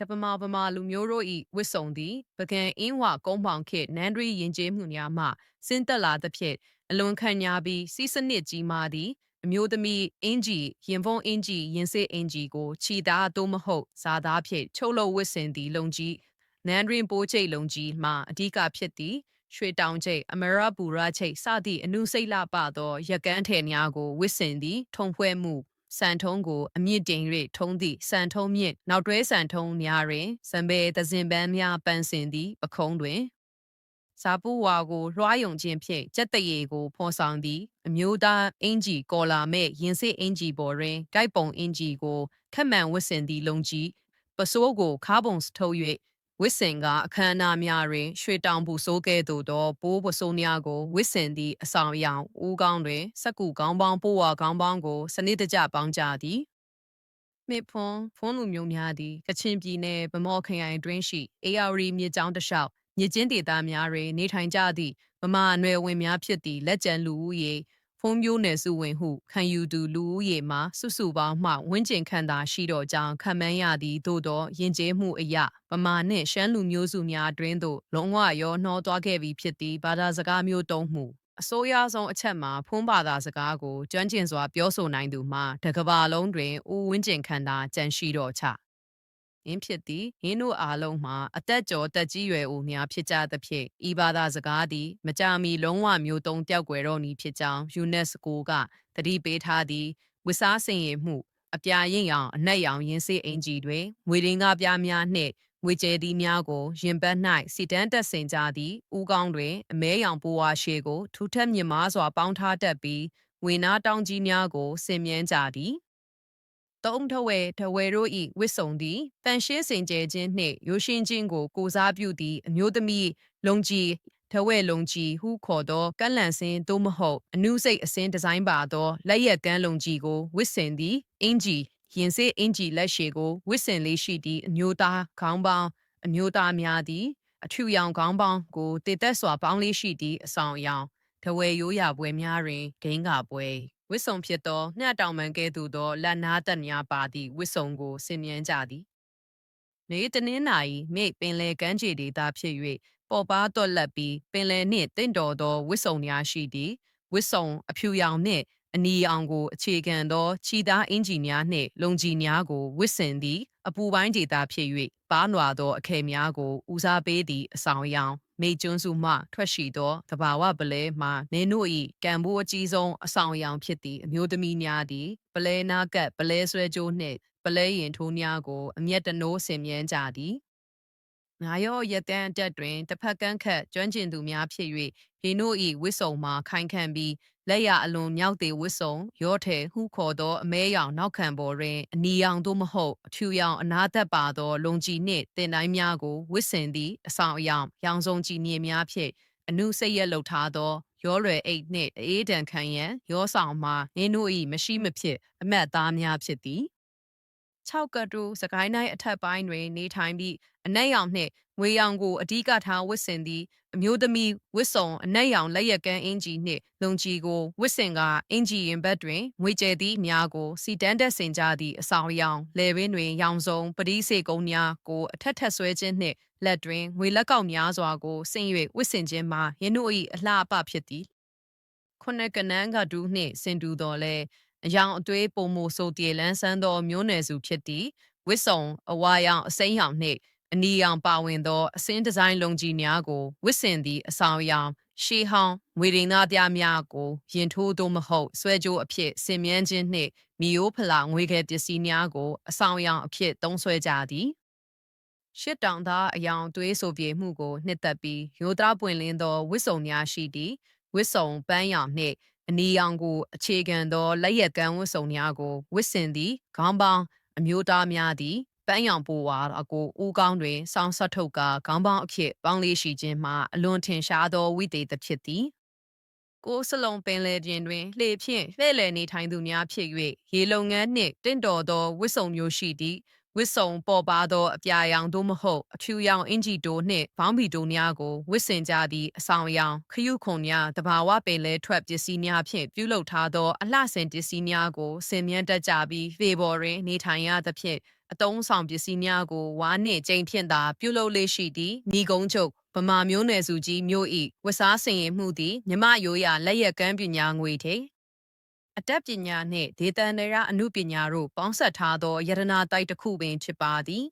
ပမာလူမျိုးတို့၏ဝစ်စုံသည်ပကံအင်းဝကုန်းပေါင်ခေတ်နန်းရီရင်ကျေးမှုများမှစင်းတက်လာသဖြင့်အလွန်ခံညာပြီးစီးစနစ်ကြီးမာသည်အမျိုးသမီးအင်ဂျီရင်ဖုံးအင်ဂျီရင်စစ်အင်ဂျီကိုခြီသားသို့မဟုတ်ဇာသားဖြင့်ချုပ်လို့ဝစ်စင်သည်လုံကြီးနန်းရင်းပိုးချိတ်လုံကြီးမှအဓိကဖြစ်သည်ရွှေတောင်ချိတ်အမရပူရချိတ်စသည့်အနုစိတ်လပသောရကန်းထည်များကိုဝစ်စင်သည်ထုံဖွဲ့မှုစံထုံးကိုအမြင့်တင်၍ထုံးသည့်စံထုံးမြင့်နောက်တွဲစံထုံးများတွင်စံပေသဇင်ပန်းများပန်းစင်သည့်ပခုံးတွင်ဇာပူဝါကိုလွှားယုံခြင်းဖြင့်ကြက်တရေကိုဖော်ဆောင်သည်အမျိုးသားအင်ဂျီကော်လာမဲ့ရင်စစ်အင်ဂျီပေါ်တွင်ဂိုက်ပုံအင်ဂျီကိုခက်မှန်ဝစ်စင်သည်လုံကြီးပစိုးကိုခါပုံစထုတ်၍ဝစ်စင်ကအခမ်းအနားများတွင်ရွှေတောင်ပူစိုးကဲ့သို့သောပိုးပစိုးများကိုဝစ်စင်သည့်အဆောင်အယောင်ဦးကောင်းတွင်စက္ကူကောင်းပေါင်းပိုးဝါကောင်းပေါင်းကိုစနစ်တကျပေါင်းကြသည်မြစ်ဖွန်လူမျိုးများသည်ကချင်ပြည်နယ်ဗမော်ခရိုင်တွင်ရှိအေယာရီမြစ်ကြောင်းတစ်လျှောက်မြစ်ကျင်းဒေသများတွင်နေထိုင်ကြသည့်မမအနွယ်ဝင်များဖြစ်သည့်လက်ကျန်လူဦးရေဖုံးမျိုးနယ်စုဝင်ဟုခံယူသူလူဦးရေမှာစုစုပေါင်းမှဝန်းကျင်ခန့်သာရှိတော့ကြောင်းခံမှန်းရသည်သို့သောယဉ်ကျေးမှုအရာဗမာနှင့်ရှမ်းလူမျိုးစုများအတွင်းသို့လုံးဝရောနှောသွားခဲ့ပြီးဖြစ်သည့်ဘာသာစကားမျိုးတုံးမှုအစိုးရဆုံးအချက်မှာဖုံးဘာသာစကားကိုကျွမ်းကျင်စွာပြောဆိုနိုင်သူမှာတကဘာလုံးတွင်ဦးဝန်းကျင်ခန့်သာကြန့်ရှိတော့ချရင်းဖြစ်သည်ရင်းတို့အားလုံးမှာအသက်ကျော်တက်ကြီးရွယ်ဦးများဖြစ်ကြသဖြင့်ဤဘာသာစကားသည်မကြာမီလုံးဝမျိုးတုံးပြောက်ကွယ်တော့မည်ဖြစ်ကြောင်း UNESCO ကသတိပေးထားသည်ဝစ်စားစင်ရမှုအပြာရင်ရောင်အနက်ရောင်ရင်းစေးအင်ဂျီတွင်ငွေရင်းကားပြားများနှင့်ငွေကျဲသည့်များကိုရင်ပတ်၌စီတန်းတက်ဆင်ကြသည့်ဥကောင်းတွင်အမဲရောင်ပိုးဝါရှေကိုထူထပ်မြင့်မားစွာပေါင်းထားတတ်ပြီးဝေနာတောင်းကြီးများကိုဆင်မြန်းကြသည်သုံးထဝဲတို့၏ဝစ်စုံသည်တန်ရှင်းစင်ကြယ်ခြင်းနှင့်ရိုးရှင်းခြင်းကိုကိုစားပြုသည့်အမျိုးသမီးလုံကြီးထဝဲလုံကြီးဟုခေါ်သောကန့်လန့်စင်းသို့မဟုတ်အနုစိတ်အစင်းဒီဇိုင်းပါသောလက်ရက်ကန်းလုံကြီးကိုဝစ်စင်သည်အင်ဂျီရင်စေးအင်ဂျီလက်ရှည်ကိုဝစ်စင်လေးရှိသည့်အမျိုးသားခေါင်းပေါင်းအမျိုးသားများသည်အထူရောင်ခေါင်းပေါင်းကိုတည်သက်စွာပေါင်းလေးရှိသည့်အဆောင်အယောင်ထဝဲရိုးရာပွဲများတွင်ဂိမ်းကပွဲဝစ်စုံဖြစ်သောနှက်တောင်ပန်ကဲ့သို့သောလက်နားသက်များပါသည့်ဝစ်စုံကိုဆင်မြန်းကြသည်နေတနင်္လာရီမိပင်လယ်ကမ်းခြေဒေသဖြစ်၍ပေါ်ပါသွက်လက်ပြီးပင်လယ်နှင့်တင့်တော်သောဝစ်စုံများရှိသည်ဝစ်စုံအဖြူရောင်နှင့်အနီရောင်ကိုအခြေခံသောခြီသားအင်ဂျီများနှင့်လုံကြီးများကိုဝစ်စင်သည်အပူပိုင်းဒေသဖြစ်၍ပါနွာသောအခဲများကိုဦးစားပေးသည့်အဆောင်အယောင်မေကျွန်းစုမှထွက်ရှိသောတဘာဝပလဲမှနင်းတို့၏ကံဘိုးအကြီးဆုံးအဆောင်အယောင်ဖြစ်သည့်အမျိုးသမီးများသည်ပလဲနာကပ်ပလဲဆွဲကြိုးနှင့်ပလဲရင်ထိုးများကိုအမျက်တနိုးဆင်မြန်းကြသည်ငါရောရတန်းအတက်တွင်တစ်ဖက်ကန်းခတ်ကျွမ်းကျင်သူများဖြစ်၍ရေနို့၏ဝစ်စုံမှာခိုင်ခံပြီးလက်ရအလွန်မြောက်သေးဝစ်စုံရောထဲဟုခေါ်သောအမဲရောင်နောက်ခံပေါ်တွင်အနီရောင်သို့မဟုတ်အဖြူရောင်အနာသက်ပါသောလုံကြီးနှင့်တင်တိုင်းများကိုဝစ်စင်သည့်အဆောင်အယောင်ရောင်စုံကြည်မြေများဖြင့်အနုစိတ်ရလှုပ်ထားသောရောလွယ်အိတ်နှင့်အေးဒဏ်ခံရန်ရောဆောင်မှာနင်းတို့၏မရှိမဖြစ်အမတ်သားများဖြစ်သည်6ကတူစကိုင်းတိုင်းအထက်ပိုင်းတွင်နေထိုင်ပြီးအနက်ရောင်နှင့်ငွေရောင်ကိုအဓိကထားဝစ်စင်သည့်အမျိုးသမီးဝစ်စုံအနက်ရောင်လက်ရက်ကန်းအင်ဂျီနှင့်လုံကြီးကိုဝစ်စင်ကအင်ဂျီရင်ဘတ်တွင်ငွေကျဲသည့်အများကိုစီတန်းတက်ဆင်ကြသည့်အဆောင်အယောင်လေပင်တွင်ရောင်စုံပရိစေကုန်းများကိုအထက်ထက်ဆွဲခြင်းနှင့်လက်တွင်ငွေလက်ကောက်များစွာကိုဆင်၍ဝစ်စင်ခြင်းမှာယင်းတို့၏အလှအပဖြစ်သည်ခုနှစ်ကနန်းကဒူးနှင့်စင်တူတော်လဲအယောင်အသွေးပုံမိုဆိုတီလန်းဆန်းသောမျိုးနွယ်စုဖြစ်သည့်ဝစ်စုံအဝါရောင်အစိမ်းရောင်နှင့်အနီရောင်ပါဝင်သောအစင်းဒီဇိုင်းလုံကြီးများကိုဝစ်စင်သည့်အဆောင်အယောင်ရှေးဟောင်းငွေရင်းသားပြားများကိုရင်ထိုးသို့မဟုတ်ဆွဲကြိုးအဖြစ်ဆင်မြန်းခြင်းနှင့်မီယိုးဖလာငွေခဲပစ္စည်းများကိုအဆောင်အယောင်အဖြစ်သုံးဆွဲကြသည်ရှစ်တောင်သားအယောင်သွေးဆိုပြေမှုကိုနှစ်သက်ပြီးရိုးသားပွင့်လင်းသောဝစ်စုံများရှိသည့်ဝစ်စုံပန်းရောင်နှင့်အနီရောင်ကိုအခြေခံသောလက်ရက်ကန်းဝတ်စုံများကိုဝစ်စင်သည့်ခေါင်းပေါင်းအမျိုးသားများသည်ပန်းရောင်ပိုဝါအကိုဦးကောင်းတွင်စောင်းဆက်ထုတ်ကခေါင်းပေါင်းအဖြစ်ပေါင်းလေးရှိခြင်းမှာအလွန်ထင်ရှားသောဝိသေသဖြစ်သည်ကိုစလုံးပင်လယ်ပြင်တွင်လှေဖြင့်လှည့်လည်နေထိုင်သူများဖြစ်၍ရေလုံငန်းနှင့်တင့်တော်သောဝစ်စုံမျိုးရှိသည့် ဝစ်စုံပေါ်ပါသောအပြာရောင်သို့မဟုတ်အဖြူရောင်အင်ဂျီတိုနှင့်ဘောင်းဘီတိုများကိုဝစ်ဆင်ကြသည့်အဆောင်အယောင်ခရုခုံများတဘာဝပင်လဲထွက်ပစ္စည်းများဖြင့်ပြုလုပ်ထားသောအလှဆင်ပစ္စည်းများကိုဆင်မြန်းတတ်ကြပြီးဖေပေါ်တွင်နေထိုင်ရသဖြင့်အတုံးဆောင်ပစ္စည်းများကိုဝါနှင့်ကြိမ်ဖြင့်သာပြုလုပ်လေ့ရှိသည့်မိကုံးချုပ်ဗမာမျိုးနွယ်စုကြီးမျိုး၏ဝတ်စားဆင်ရင်မှုသည်မြမရိုးရာလက်ရက်ကမ်းပညာငွေထိအတတ်ပညာနှင့်ဒေသန္တရအမှုပညာတို့ပေါင်းစပ်ထားသောယတနာတိုက်တစ်ခုပင်ဖြစ်ပါသည်